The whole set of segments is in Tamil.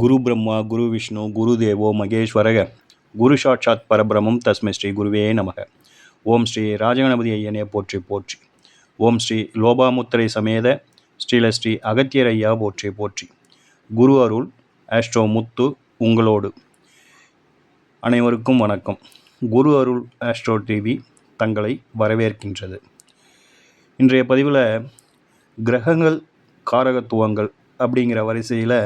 குரு பிரம்மா குரு விஷ்ணு குரு தேவோ மகேஸ்வரக குரு சாட்சாத் பரபிரமம் தஸ்மை ஸ்ரீ குருவே நமக. ஓம் ஸ்ரீ ராஜகணபதி ஐயனே போற்றி போற்றி. ஓம் ஸ்ரீ லோபாமுத்திரை சமேத ஸ்ரீ அகத்தியர் ஐயா போற்றி போற்றி. குரு அருள் ஆஸ்ட்ரோ முத்து உங்களோடு. அனைவருக்கும் வணக்கம். குரு அருள் ஆஸ்ட்ரோ டிவி தங்களை வரவேற்கின்றது. இன்றைய பதிவில் கிரகங்கள் காரகத்துவங்கள் அப்படிங்கிற வரிசையில்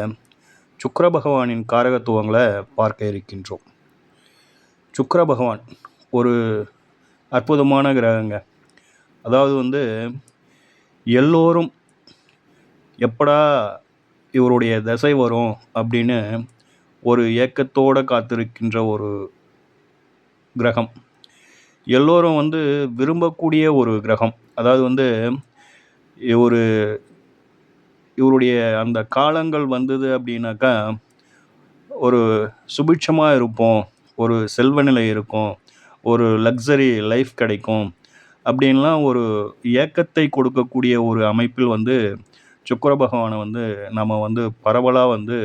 சுக்கிர பகவானின் காரகத்துவங்களை பார்க்க இருக்கின்றோம். சுக்கிர பகவான் ஒரு அற்புதமான கிரகங்க. அதாவது எல்லோரும் எப்படா இவருடைய தசை வரும் அப்படின்னு ஒரு ஏக்கத்தோடு காத்திருக்கின்ற ஒரு கிரகம். எல்லோரும் விரும்பக்கூடிய ஒரு கிரகம். அதாவது இவருடைய அந்த காலங்கள் வந்தது அப்படின்னாக்கா ஒரு சுபிட்சமாக இருப்போம், ஒரு செல்வ நிலை இருக்கும், ஒரு லக்ஸரி லைஃப் கிடைக்கும் அப்படின்லாம் ஒரு ஏக்கத்தை கொடுக்கக்கூடிய ஒரு அமைப்பில் சுக்கிர பகவானை நம்ம பரவலாக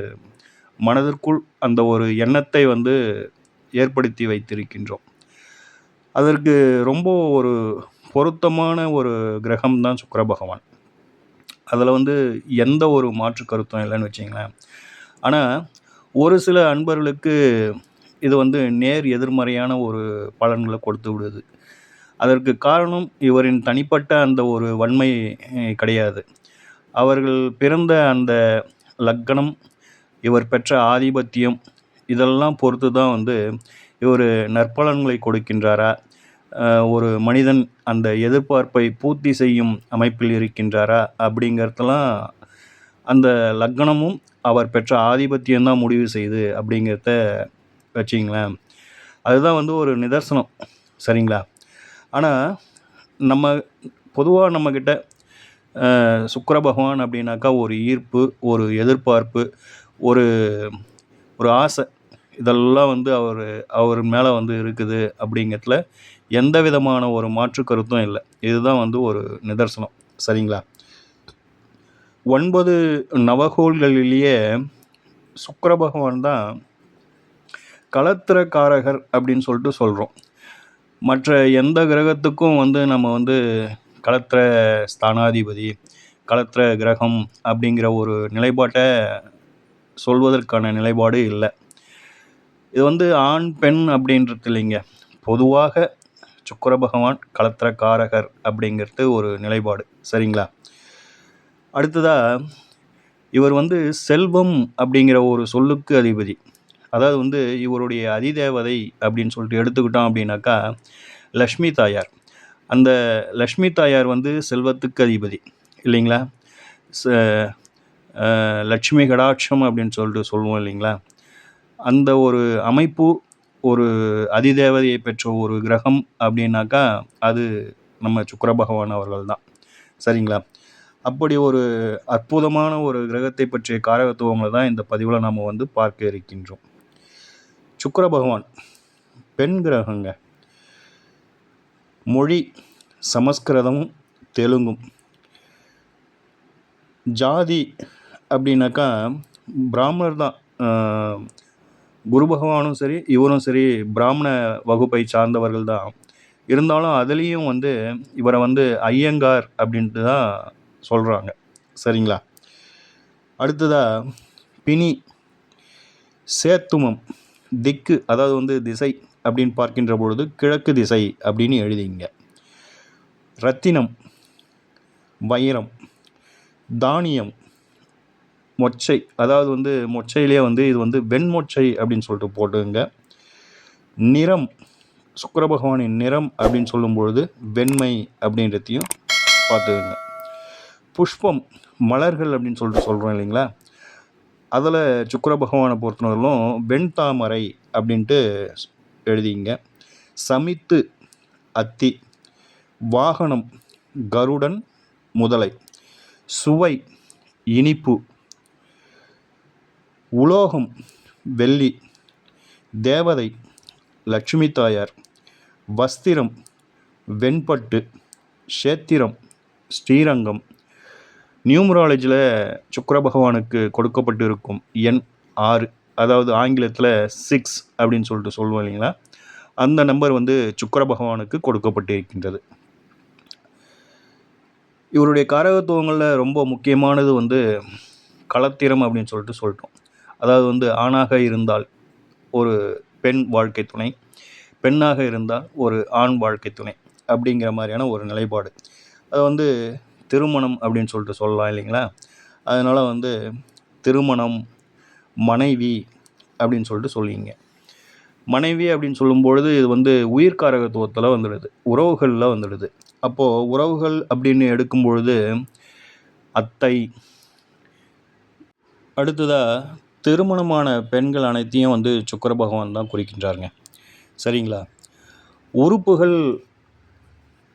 மனதிற்குள் அந்த ஒரு எண்ணத்தை ஏற்படுத்தி வைத்திருக்கின்றோம். அதற்கு ரொம்ப ஒரு பொருத்தமான ஒரு கிரகம்தான் சுக்கிர பகவான். அதில் எந்த ஒரு மாற்று கருத்தும் இல்லைன்னு வச்சிங்களேன். ஆனால் ஒரு சில அன்பர்களுக்கு இது நேர் எதிர்மறையான ஒரு பலன்களை கொடுத்து விடுது. அதற்கு காரணம் இவரின் தனிப்பட்ட அந்த ஒரு வன்மை கிடையாது. அவர்கள் பிறந்த அந்த லக்னம், இவர் பெற்ற ஆதிபத்தியம், இதெல்லாம் பொறுத்து தான் இவர் நற்பலன்களை கொடுக்கின்றாரா, ஒரு மனிதன் அந்த எதிர்பார்ப்பை பூர்த்தி செய்யும் அமைப்பில் இருக்கின்றாரா அப்படிங்கிறதெல்லாம் அந்த லக்னமும் அவர் பெற்ற ஆதிபத்தியம்தான் முடிவு செய்யுது அப்படிங்கிறத வச்சிங்களேன். அதுதான் ஒரு நிதர்சனம், சரிங்களா? ஆனால் நம்ம பொதுவாக நம்மக்கிட்ட சுக்கிர பகவான் அப்படின்னாக்கா ஒரு ஈர்ப்பு, ஒரு எதிர்பார்ப்பு, ஒரு ஒரு ஆசை, இதெல்லாம் அவர் மேலே இருக்குது அப்படிங்கிறதுல எந்த விதமான ஒரு மாற்று கருத்தும் இல்லை. இதுதான் ஒரு நிதர்சனம், சரிங்களா? 9 நவகோள்களிலேயே சுக்கிர பகவான் தான் களத்திரக்காரகர் அப்படின்னு சொல்லிட்டு சொல்கிறோம். மற்ற எந்த கிரகத்துக்கும் நம்ம களத்திர ஸ்தானாதிபதி, களத்திர கிரகம் அப்படிங்கிற ஒரு நிலைப்பாட்டை சொல்வதற்கான நிலைப்பாடு இல்லை. இது ஆண் பெண் அப்படின்றது இல்லைங்க. பொதுவாக சுக்கிர பகவான் களத்திரக்காரகர் அப்படிங்கிறது ஒரு நிலைப்பாடு, சரிங்களா? அடுத்ததாக இவர் செல்வம் அப்படிங்கிற ஒரு சொல்லுக்கு அதிபதி. அதாவது இவருடைய அதிதேவதை அப்படின்னு சொல்லிட்டு எடுத்துக்கிட்டோம் அப்படின்னாக்கா லக்ஷ்மி தாயார். அந்த லக்ஷ்மி தாயார் செல்வத்துக்கு அதிபதி இல்லைங்களா? லட்சுமி கடாட்சம் அப்படின்னு சொல்லிட்டு சொல்லுவோம் இல்லைங்களா? அந்த ஒரு அமைப்பு, ஒரு அதிதேவதையை பெற்ற ஒரு கிரகம் அப்படின்னாக்கா அது நம்ம சுக்கிர பகவான் அவர்கள் தான், சரிங்களா? அப்படி ஒரு அற்புதமான ஒரு கிரகத்தை பற்றிய காரகத்துவங்களை தான் இந்த பதிவில் நாம் பார்க்க இருக்கின்றோம். சுக்கிர பகவான் பெண் கிரகங்க. மொழி சமஸ்கிருதமும் தெலுங்கும். ஜாதி அப்படின்னாக்கா பிராமணர் தான். குரு பகவானும் சரி, இவரும் சரி பிராமண வகுப்பை சார்ந்தவர்கள் தான். இருந்தாலும் அதுலேயும் இவரை ஐயங்கார் அப்படின்ட்டு தான் சொல்கிறாங்க, சரிங்களா? அடுத்ததாக பிணி, சேத்துமம், திக்கு, அதாவது திசை அப்படின்னு பார்க்கின்ற பொழுது கிழக்கு திசை அப்படின்னு எழுதிங்க. ரத்தினம், வைரம், தானியம், மொச்சை, அதாவது மொச்சையிலே இது வெண்மொச்சை அப்படின்னு சொல்லிட்டு போட்டுங்க. நிறம், சுக்கிர பகவானின் நிறம் அப்படின்னு சொல்லும் பொழுது வெண்மை அப்படின்றதையும் பார்த்துக்குங்க. புஷ்பம், மலர்கள் அப்படின்னு சொல்லிட்டு சொல்கிறோம் இல்லைங்களா? அதில் சுக்கிர பகவானை பொறுத்தவரையிலும் வெண்தாமரை அப்படின்ட்டு எழுதிங்க. சமித்து, அத்தி, வாகனம், கருடன், முதலை, சுவை, இனிப்பு, உலோகம், வெள்ளி, தேவதை, லட்சுமி தாயார், வஸ்திரம், வெண்பட்டு, சேத்திரம், ஸ்ரீரங்கம். நியூமராலஜியில் சுக்கிர பகவானுக்கு கொடுக்கப்பட்டிருக்கும் எண் 6, அதாவது ஆங்கிலத்தில் 6 அப்படின்னு சொல்லிட்டு சொல்லுவோம் இல்லைங்களா, அந்த நம்பர் வந்து சுக்கிர பகவானுக்கு கொடுக்கப்பட்டிருக்கின்றது. இவருடைய காரகத்துவங்களில் ரொம்ப முக்கியமானது வந்து களத்திரம் அப்படின்னு சொல்லிட்டோம். அதாவது வந்து ஆணாக இருந்தால் ஒரு பெண் வாழ்க்கை துணை, பெண்ணாக இருந்தால் ஒரு ஆண் வாழ்க்கை துணை அப்படிங்கிற மாதிரியான ஒரு நிலைப்பாடு. அது வந்து திருமணம் அப்படின்னு சொல்லிட்டு சொல்லலாம் இல்லைங்களா. அதனால் வந்து திருமணம், மனைவி அப்படின்னு சொல்லிட்டு சொல்லிங்க. மனைவி அப்படின்னு சொல்லும்பொழுது இது வந்து உயிர்காரகத்துவத்தில் வந்துடுது, உறவுகளில் வந்துடுது. அப்போது உறவுகள் அப்படின்னு எடுக்கும் பொழுது அத்தை, அடுத்ததாக திருமணமான பெண்கள் அனைத்தையும் வந்து சுக்கிர பகவான் தான் குறிக்கின்றாருங்க. சரிங்களா. உறுப்புகள்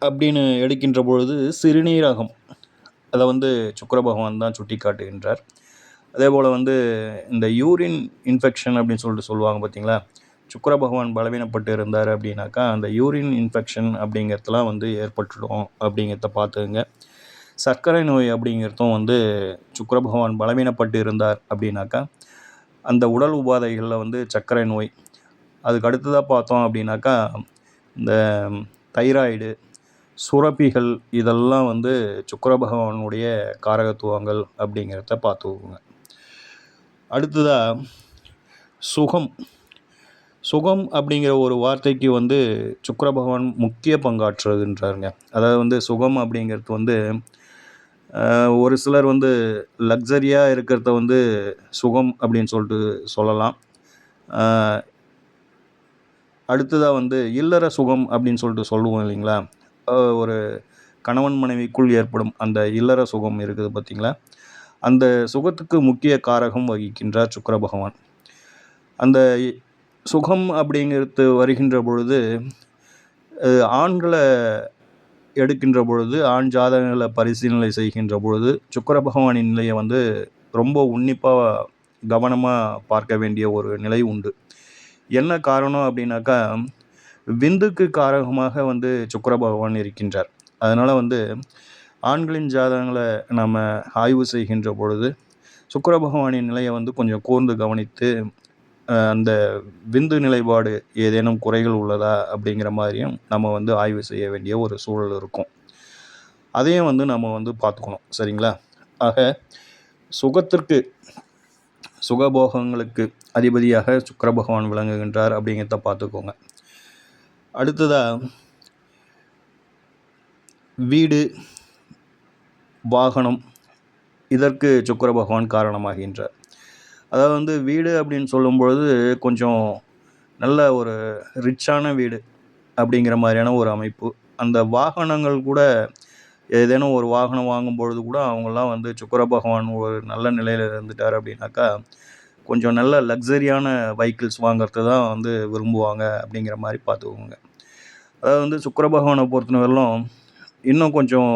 அப்படின்னு எடுக்கின்ற பொழுது சிறுநீரகம், அதை வந்து சுக்கிர பகவான் தான் சுட்டி காட்டுகின்றார். அதே போல் வந்து இந்த யூரின் இன்ஃபெக்ஷன் அப்படின்னு சொல்லிட்டு சொல்லுவாங்க பார்த்தீங்களா, சுக்கிர பகவான் பலவீனப்பட்டு இருந்தார் அப்படின்னாக்கா அந்த யூரின் இன்ஃபெக்ஷன் அப்படிங்கிறதுலாம் வந்து ஏற்பட்டுடும் அப்படிங்கிறத பார்த்துங்க. சர்க்கரை நோய் அப்படிங்கிறதும் வந்து சுக்கிர பகவான் பலவீனப்பட்டு இருந்தார் அப்படின்னாக்கா அந்த உடல் உபாதைகளில் வந்து சர்க்கரை நோய், அதுக்கு அடுத்ததாக பார்த்தோம் அப்படின்னாக்கா இந்த தைராய்டு, சுரப்பிகள், இதெல்லாம் வந்து சுக்கிர பகவானுடைய காரகத்துவங்கள் அப்படிங்கிறத பார்த்துக்கோங்க. அடுத்ததாக சுகம். சுகம் அப்படிங்கிற ஒரு வார்த்தைக்கு வந்து சுக்கிர பகவான் முக்கிய பங்காற்றுகின்றாருங்க. அதாவது வந்து சுகம் அப்படிங்கிறது வந்து ஒரு சிலர் வந்து லக்ஸரியாக இருக்கிறத வந்து சுகம் அப்படின்னு சொல்லிட்டு சொல்லலாம். அடுத்ததாக வந்து இல்லற சுகம் அப்படின்னு சொல்லிட்டு சொல்லுவோம் இல்லைங்களா, ஒரு கணவன் மனைவிக்குள் ஏற்படும் அந்த இல்லற சுகம் இருக்குது பார்த்திங்களா, அந்த சுகத்துக்கு முக்கிய காரகம் வகிக்கின்றார் சுக்கிர பகவான். அந்த சுகம் அப்படிங்கிறது வருகின்ற பொழுது ஆண்களை எடுக்கின்ற பொழுது, ஆண் ஜாதகங்களை பரிசீலனை செய்கின்ற பொழுது சுக்கிர பகவானின் நிலையை வந்து ரொம்ப உன்னிப்பாக கவனமாக பார்க்க வேண்டிய ஒரு நிலை உண்டு. என்ன காரணம் அப்படின்னாக்கா, விந்துக்கு காரகமாக வந்து சுக்கிர பகவான் இருக்கின்றார். அதனால் வந்து ஆண்களின் ஜாதகங்களை நம்ம ஆய்வு செய்கின்ற பொழுது சுக்கிர பகவானின் நிலையை வந்து கொஞ்சம் கூர்ந்து கவனித்து அந்த விந்து நிலைப்பாடு ஏதேனும் குறைகள் உள்ளதா அப்படிங்கிற மாதிரியும் நம்ம வந்து ஆய்வு செய்ய வேண்டிய ஒரு சூழல் இருக்கும். அதையும் வந்து நம்ம வந்து பார்த்துக்கணும். சரிங்களா. ஆக சுகத்திற்கு, சுகபோகங்களுக்கு அதிபதியாக சுக்கிர பகவான் விளங்குகின்றார் அப்படிங்கிறத பார்த்துக்கோங்க. அடுத்ததாக வீடு, வாகனம், இதற்கு சுக்கிர பகவான் காரணமாகின்றார். அதாவது வந்து வீடு அப்படின்னு சொல்லும்பொழுது கொஞ்சம் நல்ல ஒரு ரிச்சான வீடு அப்படிங்கிற மாதிரியான ஒரு அமைப்பு. அந்த வாகனங்கள் கூட ஏதேனும் ஒரு வாகனம் வாங்கும்பொழுது கூட அவங்களாம் வந்து சுக்கிர பகவான் ஒரு நல்ல நிலையில் இருந்துட்டார் அப்படின்னாக்கா கொஞ்சம் நல்ல லக்ஸரியான வெஹிக்கிள்ஸ் வாங்கிறது தான் வந்து விரும்புவாங்க அப்படிங்கிற மாதிரி பார்த்துக்கோங்க. அதாவது வந்து சுக்கிர பகவானை பொறுத்தவரையிலும் இன்னும் கொஞ்சம்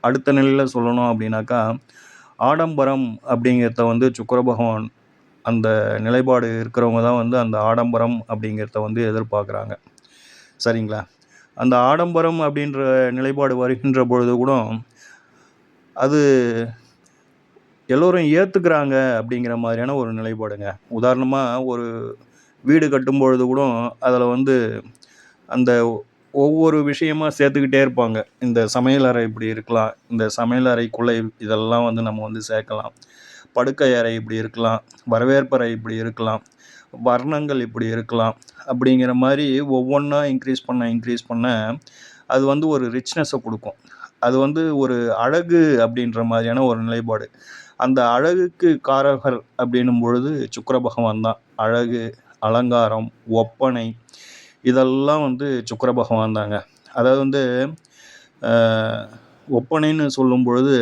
அடுத்த நிலையில் சொல்லணும் அப்படின்னாக்கா ஆடம்பரம் அப்படிங்கிறத வந்து சுக்கிர பகவான் அந்த நிலைப்பாடு இருக்கிறவங்க தான் வந்து அந்த ஆடம்பரம் அப்படிங்கிறத வந்து எதிர்பார்க்குறாங்க. சரிங்களா. அந்த ஆடம்பரம் அப்படின்ற நிலைப்பாடு வருகின்ற பொழுது கூட அது எல்லோரும் ஏற்றுக்கிறாங்க அப்படிங்கிற மாதிரியான ஒரு நிலைப்பாடுங்க. உதாரணமாக ஒரு வீடு கட்டும்பொழுது கூட அதில் வந்து அந்த ஒவ்வொரு விஷயமா சேர்த்துக்கிட்டே இருப்பாங்க. இந்த சமையலறை இப்படி இருக்கலாம், இந்த சமையலறைக்குள்ளே இதெல்லாம் வந்து நம்ம வந்து சேர்க்கலாம், படுக்கை அறை இப்படி இருக்கலாம், வரவேற்பறை இப்படி இருக்கலாம், வர்ணங்கள் இப்படி இருக்கலாம் அப்படிங்கிற மாதிரி ஒவ்வொன்றா இன்க்ரீஸ் பண்ண அது வந்து ஒரு ரிச்னஸை கொடுக்கும். அது வந்து ஒரு அழகு அப்படின்ற மாதிரியான ஒரு நிலைப்பாடு. அந்த அழகுக்கு காரகர் அப்படின்னும் பொழுது சுக்கிர பகவான் தான். அழகு, அலங்காரம், ஒப்பனை, இதெல்லாம் வந்து சுக்கிர பகவான் தாங்க. அதாவது வந்து ஒப்பனைன்னு சொல்லும் பொழுது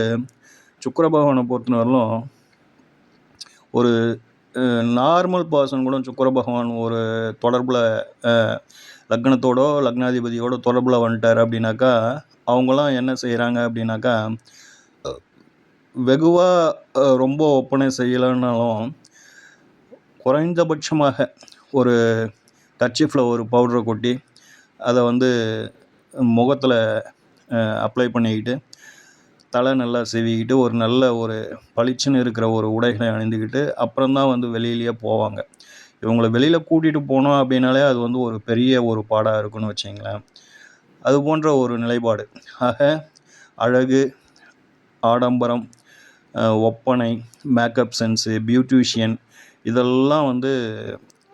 சுக்கிர பகவானை பொறுத்தவரையிலும் ஒரு நார்மல் பர்சன் கூட சுக்கிர பகவான் ஒரு தொடர்பில் லக்னத்தோடோ லக்னாதிபதியோட தொடர்பில் வந்துட்டார் அப்படின்னாக்கா அவங்களாம் என்ன செய்கிறாங்க அப்படின்னாக்கா வெகுவாக ரொம்ப ஒப்பனை செய்யலைன்னாலும் குறைந்தபட்சமாக ஒரு கர்ச்சீஃபில் ஒரு பவுடரை கொட்டி அதை வந்து முகத்தில் அப்ளை பண்ணிக்கிட்டு தலை நல்லா சீவிக்கிட்டு ஒரு நல்ல ஒரு பளிச்சுன்னு இருக்கிற ஒரு உடைகளை அணிந்துக்கிட்டு அப்புறம் தான் வந்து வெளியிலேயே போவாங்க. இவங்கள வெளியில் கூட்டிகிட்டு போனோம் அப்படின்னாலே அது வந்து ஒரு பெரிய ஒரு பாடாக இருக்குன்னு வச்சிங்களேன். அது போன்ற ஒரு நிலைப்பாடு. ஆக அழகு, ஆடம்பரம், ஒப்பனை, மேக்கப் சென்ஸு, பியூட்டிஷியன் இதெல்லாம் வந்து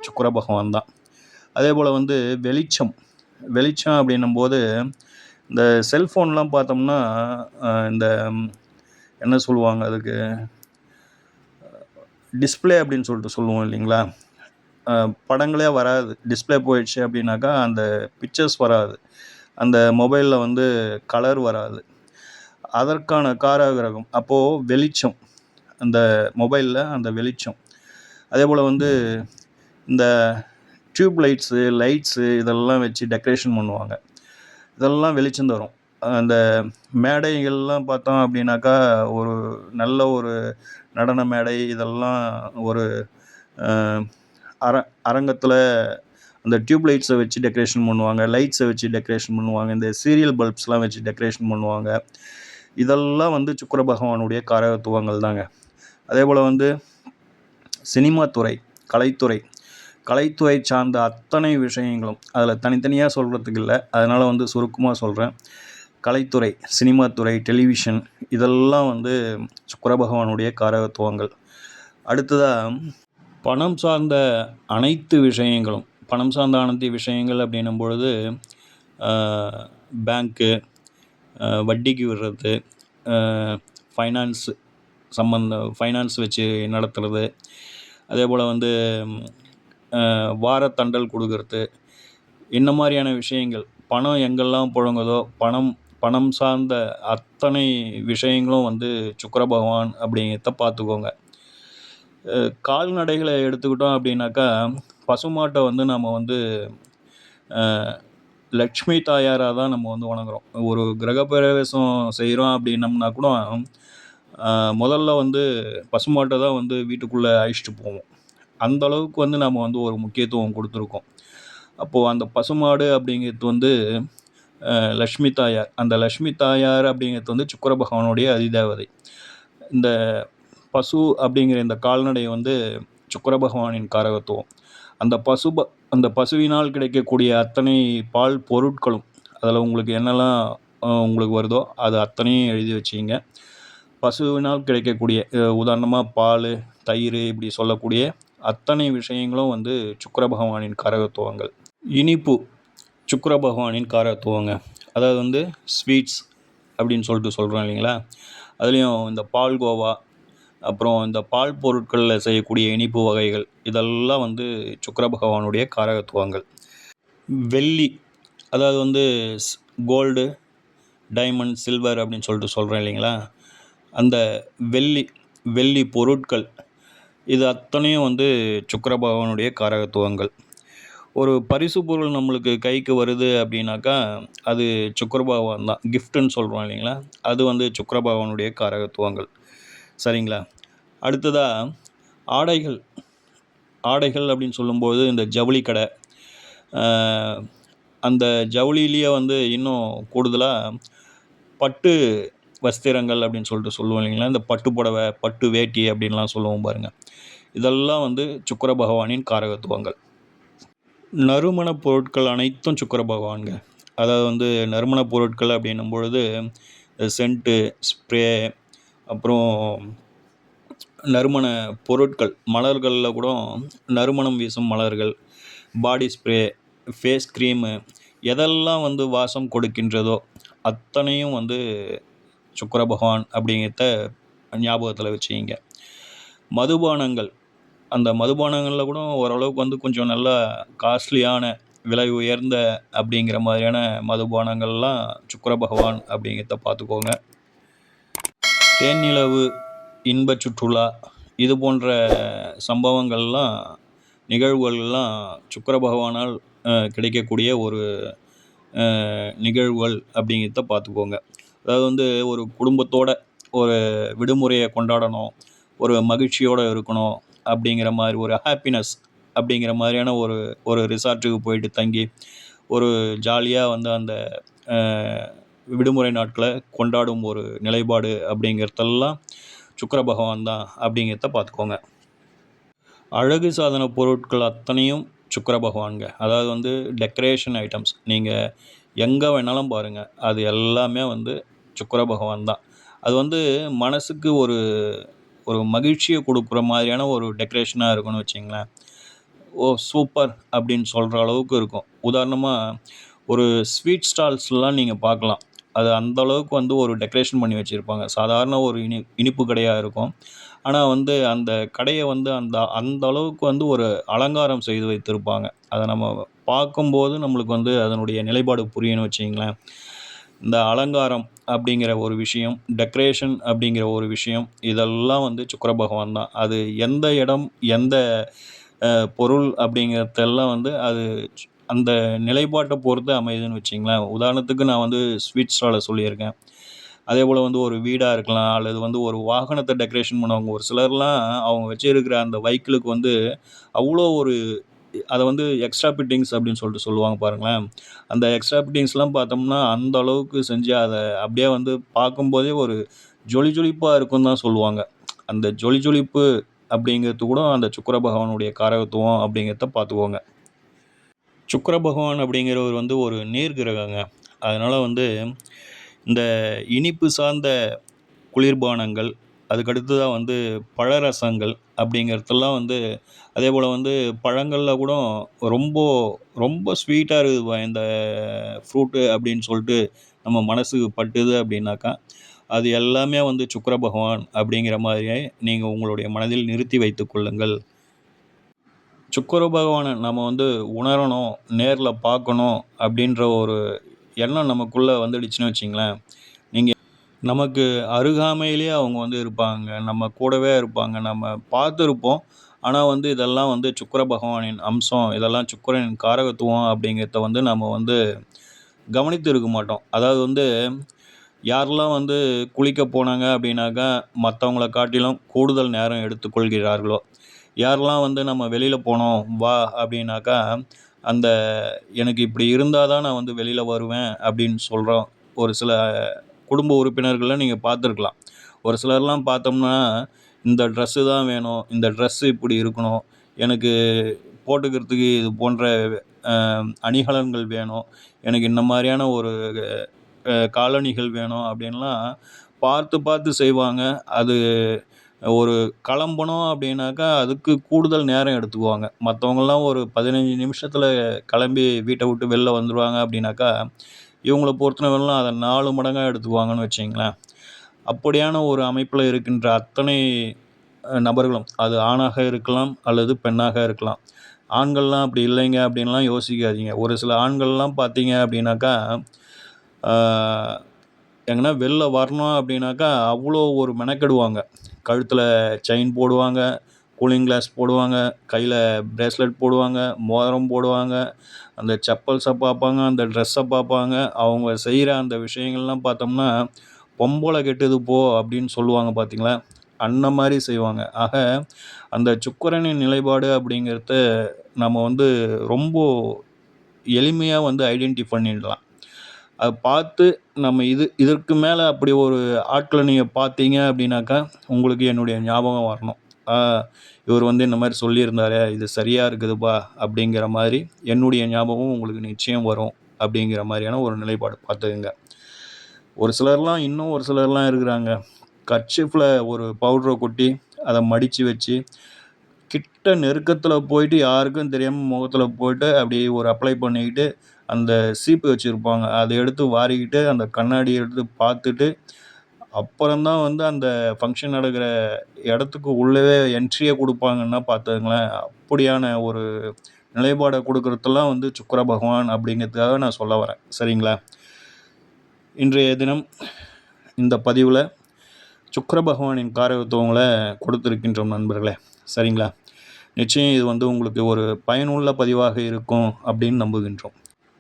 சுக்கிர பகவான் தான். அதே போல் வந்து வெளிச்சம் வெளிச்சம் அப்படின்னும்போது இந்த செல்ஃபோன்லாம் பார்த்தோம்னா இந்த என்ன சொல்லுவாங்க அதுக்கு, டிஸ்பிளே அப்படின்னு சொல்லிட்டு சொல்லுவோம் இல்லைங்களா. படங்களே வராது. டிஸ்பிளே போயிடுச்சு அப்படின்னாக்கா அந்த பிக்சர்ஸ் வராது. அந்த மொபைலில் வந்து கலர் வராது. அதற்கான காரகிரகம் அப்போது வெளிச்சம், அந்த மொபைலில் அந்த வெளிச்சம். அதே போல் வந்து இந்த டியூப் லைட்ஸு இதெல்லாம் வச்சு டெக்கரேஷன் பண்ணுவாங்க. இதெல்லாம் வெளிச்சம் தரும். அந்த மேடைகள்லாம் பார்த்தோம் அப்படின்னாக்கா ஒரு நல்ல ஒரு நடன மேடை இதெல்லாம் ஒரு அரங்கத்தில் அந்த டியூப் லைட்ஸை வச்சு டெக்கரேஷன் பண்ணுவாங்க, லைட்ஸை வச்சு டெக்கரேஷன் பண்ணுவாங்க, இந்த சீரியல் பல்ப்ஸ்லாம் வச்சு டெக்கரேஷன் பண்ணுவாங்க. இதெல்லாம் வந்து சுக்கிர பகவானுடைய காரகத்துவங்கள் தாங்க. அதே போல் வந்து சினிமா துறை, கலைத்துறை சார்ந்த அத்தனை விஷயங்களும் அதில் தனித்தனியாக சொல்கிறதுக்கு இல்லை, அதனால் வந்து சுருக்கமாக சொல்கிறேன். கலைத்துறை, சினிமா துறை, டெலிவிஷன் இதெல்லாம் வந்து சுக்கிர பகவானுடைய காரகத்துவங்கள். அடுத்ததாக பணம் சார்ந்த அனைத்து விஷயங்கள் அப்படின்னும் பொழுது பேங்க்கு, வட்டிக்கு விடுறது, ஃபைனான்ஸ் வச்சு நடத்துறது, அதே போல் வந்து வாரத்தண்டல் கொடுக்கறது, இந்த மாதிரியான விஷயங்கள். பணம் எங்கெல்லாம் புழங்குதோ பணம் சார்ந்த அத்தனை விஷயங்களும் வந்து சுக்கிர பகவான் அப்படிங்கிறத பார்த்துக்கோங்க. கால்நடைகளை எடுத்துக்கிட்டோம் அப்படின்னாக்கா பசுமாட்டை வந்து நம்ம வந்து லக்ஷ்மி தாயாராக தான் நம்ம வந்து வணங்குறோம். ஒரு கிரகப்பிரவேசம் செய்கிறோம் அப்படின்னம்னா கூட முதல்ல வந்து பசுமாட்டை தான் வந்து வீட்டுக்குள்ளே அழைச்சிட்டு போவோம். அந்த அளவுக்கு வந்து நம்ம வந்து ஒரு முக்கியத்துவம் கொடுத்துருக்கோம். அப்போது அந்த பசுமாடு அப்படிங்கிறது வந்து லக்ஷ்மி தாயார். அந்த லக்ஷ்மி தாயார் அப்படிங்கிறது வந்து சுக்கிர பகவானுடைய அதிதேவதை. இந்த பசு அப்படிங்கிற இந்த கால்நடை வந்து சுக்கிர பகவானின் காரகத்துவம். அந்த பசுவினால் கிடைக்கக்கூடிய அத்தனை பால் பொருட்களும், அதில் உங்களுக்கு என்னெல்லாம் உங்களுக்கு வருதோ அது அத்தனையும் எழுதி வச்சிங்க. பசுவினால் கிடைக்கக்கூடிய உதாரணமாக பால், தயிர் இப்படி சொல்லக்கூடிய அத்தனை விஷயங்களும் வந்து சுக்கிர பகவானின் காரகத்துவங்கள். இனிப்பு சுக்கிர பகவானின் காரகத்துவங்க. அதாவது வந்து ஸ்வீட்ஸ் அப்படின்னு சொல்லிட்டு சொல்கிறோம் இல்லைங்களா. அதுலேயும் இந்த பால்கோவா, அப்புறம் இந்த பால் பொருட்களில் செய்யக்கூடிய இனிப்பு வகைகள் இதெல்லாம் வந்து சுக்கிர பகவானுடைய காரகத்துவங்கள். வெள்ளி, அதாவது வந்து கோல்டு, டைமண்ட், சில்வர் அப்படின்னு சொல்லிட்டு சொல்கிறோம் இல்லைங்களா. அந்த வெள்ளி பொருட்கள் இது அத்தனையும் வந்து சுக்கிர பகவானுடைய காரகத்துவங்கள். ஒரு பரிசு பொருள் நம்மளுக்கு கைக்கு வருது அப்படின்னாக்கா அது சுக்கிர பகவான் தான். கிஃப்ட்டுன்னு சொல்கிறோம் இல்லைங்களா, அது வந்து சுக்கிர பகவானுடைய காரகத்துவங்கள். சரிங்களா. அடுத்ததாக ஆடைகள் அப்படின்னு சொல்லும்போது இந்த ஜவுளி கடை, அந்த ஜவுளியிலேயே வந்து இன்னும் கூடுதலாக பட்டு வஸ்திரங்கள் அப்படின்னு சொல்லிட்டு சொல்லுவோம் இல்லைங்களா. இந்த பட்டு புடவை, பட்டு வேட்டி அப்படின்லாம் சொல்லுவோம் பாருங்கள். இதெல்லாம் வந்து சுக்கிர பகவானின் காரகத்துவங்கள். நறுமணப் பொருட்கள் அனைத்தும் சுக்கிர பகவான்க. அதாவது வந்து நறுமணப் பொருட்கள் அப்படின்னும் பொழுது சென்ட்டு, ஸ்ப்ரே, அப்புறம் நறுமண பொருட்கள், மலர்களில் கூட நறுமணம் வீசும் மலர்கள், பாடி ஸ்ப்ரே, ஃபேஸ் க்ரீமு எதெல்லாம் வந்து வாசம் கொடுக்கின்றதோ அத்தனையும் வந்து சுக்கிர பகவான் அப்படிங்கிறத ஞாபகத்தில் வச்சுக்கிங்க. மதுபானங்கள், அந்த மதுபானங்களில் கூட ஓரளவுக்கு வந்து கொஞ்சம் நல்லா காஸ்ட்லியான, விலை உயர்ந்த அப்படிங்கிற மாதிரியான மதுபானங்கள்லாம் சுக்கிர பகவான் அப்படிங்கிறத பார்த்துக்கோங்க. தேன்நிலவு, இன்ப சுற்றுலா இது போன்ற நிகழ்வுகள்லாம் சுக்கிர பகவானால் கிடைக்கக்கூடிய ஒரு நிகழ்வுகள் அப்படிங்கிறத பார்த்துக்கோங்க. அதாவது வந்து ஒரு குடும்பத்தோட ஒரு விடுமுறையை கொண்டாடணும், ஒரு மகிழ்ச்சியோடு இருக்கணும் அப்படிங்கிற மாதிரி ஒரு ஹாப்பினஸ் அப்படிங்கிற மாதிரியான ஒரு ரிசார்ட்டுக்கு போயிட்டு தங்கி ஒரு ஜாலியாக வந்து அந்த விடுமுறை நாட்களை கொண்டாடும் ஒரு நிலைப்பாடு அப்படிங்கிறதெல்லாம் சுக்கிர பகவான் தான் அப்படிங்கிறத பார்த்துக்கோங்க. அழகு சாதன பொருட்கள் அத்தனையும் சுக்கிர பகவான்ங்க. அதாவது வந்து டெக்கரேஷன் ஐட்டம்ஸ் நீங்கள் எங்கே வேணாலும் பாருங்கள், அது எல்லாமே வந்து சுக்கிர பகவான் தான். அது வந்து மனசுக்கு ஒரு ஒரு மகிழ்ச்சியை கொடுக்குற மாதிரியான ஒரு டெக்கரேஷனாக இருக்கும்னு வச்சிங்களேன். ஓ சூப்பர் அப்படின்னு சொல்கிற அளவுக்கு இருக்கும். உதாரணமாக ஒரு ஸ்வீட் ஸ்டால்ஸ்லாம் நீங்கள் பார்க்கலாம். அது அந்த அளவுக்கு வந்து ஒரு டெக்கரேஷன் பண்ணி வச்சுருப்பாங்க. சாதாரண ஒரு இனிப்பு கடையாக இருக்கும். ஆனால் வந்து அந்த கடையை வந்து அந்த அந்த அளவுக்கு வந்து ஒரு அலங்காரம் செய்து வைத்திருப்பாங்க. அதை நம்ம பார்க்கும்போது நம்மளுக்கு வந்து அதனுடைய நிலைப்பாடு புரியும்னு வச்சுங்களேன். இந்த அலங்காரம் அப்படிங்கிற ஒரு விஷயம், டெக்கரேஷன் அப்படிங்கிற ஒரு விஷயம், இதெல்லாம் வந்து சுக்கிர பகவான் தான். அது எந்த இடம், எந்த பொருள் அப்படிங்கிறதெல்லாம் வந்து அது அந்த நிலைப்பாட்டை பொறுத்து அமையுதுன்னு வச்சிங்களேன். உதாரணத்துக்கு நான் வந்து ஸ்வீட் ஸ்டாலை சொல்லியிருக்கேன். அதேபோல் வந்து ஒரு வீடாக இருக்கலாம், அல்லது வந்து ஒரு வாகனத்தை டெக்கரேஷன் பண்ணுவாங்க. ஒரு சிலர்லாம் அவங்க வச்சிருக்கிற அந்த வெஹிக்கிளுக்கு வந்து அவ்வளோ ஒரு அதை வந்து எக்ஸ்ட்ரா ஃபிட்டிங்ஸ் அப்படின்னு சொல்லிட்டு சொல்லுவாங்க பாருங்களேன். அந்த எக்ஸ்ட்ரா ஃபிட்டிங்ஸ்லாம் பார்த்தோம்னா அந்த அளவுக்கு செஞ்சு அதை அப்படியே வந்து பார்க்கும்போதே ஒரு ஜொலி ஜொலிப்பா இருக்குன்னு தான் சொல்லுவாங்க. அந்த ஜொலி ஜொலிப்பு அப்படிங்கிறது கூட அந்த சுக்கிர பகவானுடைய காரகத்துவம் அப்படிங்கிறத பார்த்துக்கோங்க. சுக்கிர பகவான் அப்படிங்கிறவர் வந்து ஒரு நீர் கிரகங்க. அதனால வந்து இந்த இனிப்பு சார்ந்த குளிர்பானங்கள், அதுக்கடுத்ததா வந்து பழரசங்கள் அப்படிங்கிறதெல்லாம் வந்து அதேபோல வந்து பழங்கள்ல கூட ரொம்ப ரொம்ப ஸ்வீட்டா இருக்குதுப்பா இந்த ஃப்ரூட்டு அப்படின்னு சொல்லிட்டு நம்ம மனசுக்கு பட்டுது அப்படின்னாக்கா, அது எல்லாமே வந்து சுக்கிர பகவான் அப்படிங்கிற மாதிரியே நீங்க உங்களுடைய மனதில் நிறுத்தி வைத்துக் கொள்ளுங்கள். சுக்கிர பகவான நம்ம வந்து உணரணும், நேர்ல பார்க்கணும் அப்படின்ற ஒரு எண்ணம் நமக்குள்ள வந்துடுச்சுன்னு வச்சுங்களேன், நீங்க நமக்கு அருகாமையிலேயே அவங்க வந்து இருப்பாங்க. நம்ம கூடவே இருப்பாங்க. நம்ம பார்த்துருப்போம். ஆனா வந்து இதெல்லாம் வந்து சுக்கிர பகவானின் அம்சம். இதெல்லாம் சுக்கிரனின் காரகத்துவம் அப்படிங்கிறத வந்து நம்ம வந்து கவனித்து இருக்க மாட்டோம். அதாவது வந்து யாரெல்லாம் வந்து குளிக்க போனாங்க அப்படின்னாக்கா, மத்தவங்கள காட்டிலும் கூடுதல் நேரம் எடுத்துக்கொள்கிறார்களோ, யாரெல்லாம் வந்து நம்ம வெளியில போனோம், வா அப்படின்னாக்கா, அந்த எனக்கு இப்படி இருந்தா தான் நான் வந்து வெளியில வருவேன் அப்படின்னு சொல்றோம். ஒரு சில குடும்ப உறுப்பினர்கள நீங்க பார்த்துருக்கலாம். ஒரு சிலர்லாம் பார்த்தோம்னா, இந்த ட்ரெஸ்ஸு தான் வேணும், இந்த ட்ரெஸ்ஸு இப்படி இருக்கணும், எனக்கு போட்டுக்கிறதுக்கு இது போன்ற அ அணிகலன்கள் வேணும், எனக்கு இந்த மாரியான ஒரு காலணிகள் வேணும் அப்படின்லாம் பார்த்து பார்த்து செய்வாங்க. அது ஒரு கிளம்பணும் அப்படின்னாக்கா, அதுக்கு கூடுதல் நேரம் எடுத்துக்குவாங்க. மத்தவங்கலாம் ஒரு 15 நிமிஷத்தில கிளம்பி வீட்ட விட்டு வெளில வந்துருவாங்க அப்படின்னாக்கா, இவங்கள பொறுத்தவரைலாம் அத 4 மடங்கா எடுத்துக்குவாங்கன்னு வச்சுக்கங்களேன். அப்படியான ஒரு அமைப்பில இருக்கின்ற அத்தனை நபர்களும், அது ஆணாக இருக்கலாம் அல்லது பெண்ணாக இருக்கலாம். ஆண்கள்லாம் அப்படி இல்லைங்க அப்படின்லாம் யோசிக்காதீங்க. ஒரு சில ஆண்கள்லாம் பார்த்தீங்க அப்படின்னாக்கா, ஆ எங்கன்னா வெளில வரணும் அப்படின்னாக்கா, அவ்வளோ ஒரு மெனக்கெடுவாங்க. கழுத்தில செயின் போடுவாங்க, கூலிங் கிளாஸ் போடுவாங்க, கையில பிரேஸ்லெட் போடுவாங்க, மோதிரம் போடுவாங்க, அந்த செப்பல்ஸ பார்ப்பாங்க, அந்த ட்ரெஸ்ஸ பார்ப்பாங்க. அவங்க செய்ற அந்த விஷயங்கள்லாம் பார்த்தோம்னா, "பொம்பள கெட்டுது போ" அப்படின்னு சொல்லுவாங்க பார்த்தீங்களா? அந்த மாரி செய்வாங்க. ஆக, அந்த சுக்கிரனின் நிலைப்பாடு அப்படிங்கிறத நம்ம வந்து ரொம்ப எளிமையா வந்து ஐடென்டிஃபை பண்ணிடலாம். அத பார்த்து நம்ம இதற்கு மேல அப்படி ஒரு ஆட்கள நீங்க பார்த்தீங்க அப்படின்னாக்கா, உங்களுக்கு என்னுடைய ஞாபகம் வரணும். ஆ இவர் வந்து இந்த மாரி சொல்லியிருந்தாரே, இது சரியா இருக்குதுப்பா அப்படிங்கிற மாரி என்னுடைய ஞாபகம் உங்களுக்கு நிச்சயம் வரும். அப்படிங்கிற மாரியான ஒரு நிலைப்பாடு பார்த்துக்கங்க. ஒரு சிலர்லாம் இருக்கிறாங்க. கர்ச்சீஃப்ல ஒரு பவுடர கொட்டி, அத மடிச்சு வச்சு, கிட்ட நெருக்கத்தில போயிட்டு யாருக்கும் தெரியாம முகத்தில போட்டு அப்படியே ஒரு அப்ளை பண்ணிக்கிட்டு, அந்த சீப்பு வச்சிருப்பாங்க. அத எடுத்து வாரிக்கிட்டு, அந்த கண்ணாடிய எடுத்து பார்த்துட்டு, அப்புறம் தான் வந்து அந்த ஃபங்ஷன் நடக்கிற இடத்துக்கு உள்ளவே என்ட்ரியே குடுப்பாங்கன்னா பார்த்துக்கங்களேன். அப்படியான ஒரு நிலைப்பாட குடுக்குறதெல்லாம் வந்து சுக்கிர பகவான் அப்படிங்கிறதுக்காக நான் சொல்ல வரேன். சரிங்களா? இன்றைய தினம் இந்த பதிவுல சுக்கிர பகவானின் காரகத்துவங்கள கொடுத்திருக்கின்றோம் நண்பர்களே. சரிங்களா? நிச்சயம் இது வந்து உங்களுக்கு ஒரு பயனுள்ள பதிவாக இருக்கும் அப்படின்னு நம்புகின்றோம்.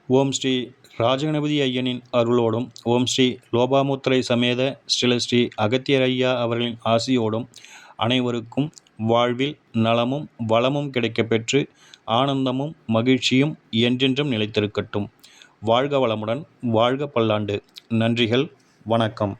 ஓம் ஸ்ரீ ராஜகணபதி ஐயனின் அருளோடும், ஓம் ஸ்ரீ லோபாமுத்திரை சமேத ஸ்ரீ அகத்தியர் ஐயா அவர்களின் ஆசியோடும் அனைவருக்கும் வாழ்வில் நலமும் வளமும் கிடைக்கப் பெற்று ஆனந்தமும் மகிழ்ச்சியும் என்றென்றும் நிலைத்திருக்கட்டும். வாழ்க வளமுடன், வாழ்க பல்லாண்டு. நன்றிகள், வணக்கம்.